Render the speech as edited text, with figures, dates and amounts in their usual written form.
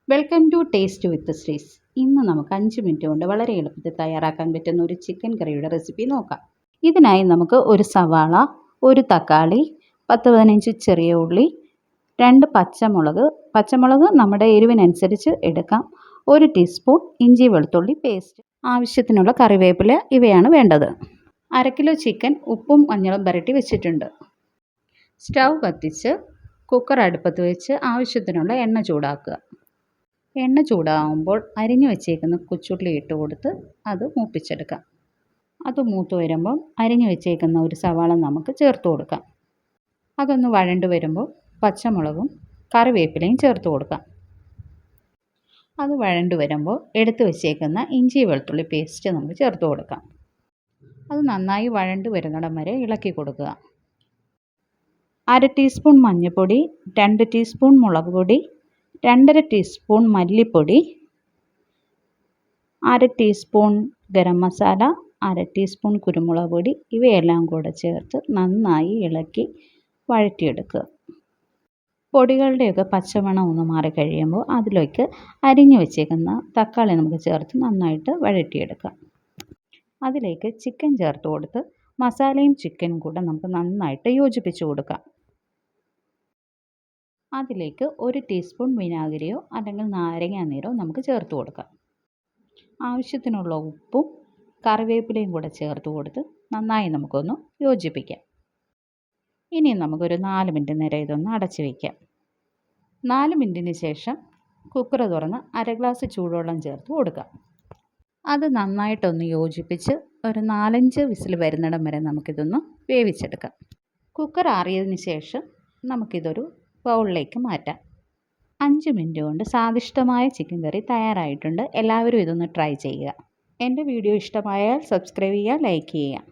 Welcome to taste with ശ്രീസ്. ഇന്ന് നമുക്ക് 5 മിനിറ്റ് കൊണ്ട് വളരെ എളുപ്പത്തിൽ തയ്യാറാക്കാൻ പറ്റുന്ന ഒരു ചിക്കൻ കറിയുടെ റെസിപ്പി നോക്കാം. ഇതിനായി നമുക്ക് ഒരു സവാള, ഒരു തക്കാളി, 10-15 ചെറിയ ഉള്ളി, 2 പച്ചമുളക് നമ്മുടെ എരിവിനനുസരിച്ച് എടുക്കാം, 1 ടീസ്പൂൺ ഇഞ്ചി വെളുത്തുള്ളി പേസ്റ്റ്, ആവശ്യത്തിനുള്ള കറിവേപ്പില ഇവയാണ് വേണ്ടത്. 1/2 കിലോ ചിക്കൻ ഉപ്പും മഞ്ഞളും പുരട്ടി വെച്ചിട്ടുണ്ട്. സ്റ്റൗ കത്തിച്ച് കുക്കർ അടുപ്പത്ത് വെച്ച് ആവശ്യത്തിനുള്ള എണ്ണ ചൂടാക്കുക. എണ്ണ ചൂടാകുമ്പോൾ അരിഞ്ഞു വെച്ചേക്കുന്ന കൊച്ചുള്ളി ഇട്ട് കൊടുത്ത് അത് മൂപ്പിച്ചെടുക്കാം. അത് മൂത്ത് വരുമ്പം അരിഞ്ഞു വെച്ചേക്കുന്ന ഒരു സവാള നമുക്ക് ചേർത്ത് കൊടുക്കാം. അതൊന്ന് വഴണ്ട് വരുമ്പോൾ പച്ചമുളകും കറിവേപ്പിലയും ചേർത്ത് കൊടുക്കാം. അത് വഴണ്ട് വരുമ്പോൾ എടുത്ത് വെച്ചേക്കുന്ന ഇഞ്ചി വെളുത്തുള്ളി പേസ്റ്റ് നമുക്ക് ചേർത്ത് കൊടുക്കാം. അത് നന്നായി വഴണ്ട് വരുന്നിടം വരെ ഇളക്കി കൊടുക്കുക. 1/2 ടീസ്പൂൺ മഞ്ഞൾപ്പൊടി, 2 ടീസ്പൂൺ മുളക് പൊടി, 2.5 ടീസ്പൂൺ മല്ലിപ്പൊടി, 1/2 ടീസ്പൂൺ ഗരം മസാല, 1/2 ടീസ്പൂൺ കുരുമുളക് പൊടി ഇവയെല്ലാം കൂടെ ചേർത്ത് നന്നായി ഇളക്കി വഴറ്റിയെടുക്കുക. പൊടികളുടെയൊക്കെ പച്ചമണം ഒന്ന് മാറിക്കഴിയുമ്പോൾ അതിലേക്ക് അരിഞ്ഞു വെച്ചേക്കുന്ന തക്കാളി നമുക്ക് ചേർത്ത് നന്നായിട്ട് വഴറ്റിയെടുക്കാം. അതിലേക്ക് ചിക്കൻ ചേർത്ത് കൊടുത്ത് മസാലയും ചിക്കനും കൂടെ നമുക്ക് നന്നായിട്ട് യോജിപ്പിച്ച് കൊടുക്കാം. അതിലേക്ക് 1 ടീസ്പൂൺ വിനാഗിരിയോ അല്ലെങ്കിൽ നാരങ്ങാനീരോ നമുക്ക് ചേർത്ത് കൊടുക്കാം. ആവശ്യത്തിനുള്ള ഉപ്പും കറിവേപ്പിലയും കൂടെ ചേർത്ത് കൊടുത്ത് നന്നായി നമുക്കൊന്ന് യോജിപ്പിക്കാം. ഇനി നമുക്കൊരു 4 മിനിറ്റ് നേരം ഇതൊന്ന് അടച്ചു വയ്ക്കാം. 4 മിനിറ്റിന് ശേഷം കുക്കർ തുറന്ന് 1/2 ഗ്ലാസ് ചൂടുവെള്ളം ചേർത്ത് കൊടുക്കാം. അത് നന്നായിട്ടൊന്ന് യോജിപ്പിച്ച് ഒരു 4-5 വിസിൽ വരുന്നിടം വരെ നമുക്കിതൊന്ന് വേവിച്ചെടുക്കാം. കുക്കർ ആറിയതിന് ശേഷം നമുക്കിതൊരു ബൗളിലേക്ക് മാറ്റാം. 5 മിനിറ്റ് കൊണ്ട് സ്വാദിഷ്ടമായ ചിക്കൻ കറി തയ്യാറായിട്ടുണ്ട്. എല്ലാവരും ഇതൊന്ന് ട്രൈ ചെയ്യുക. എൻ്റെ വീഡിയോ ഇഷ്ടമായാൽ സബ്സ്ക്രൈബ് ചെയ്യുക, ലൈക്ക് ചെയ്യുക.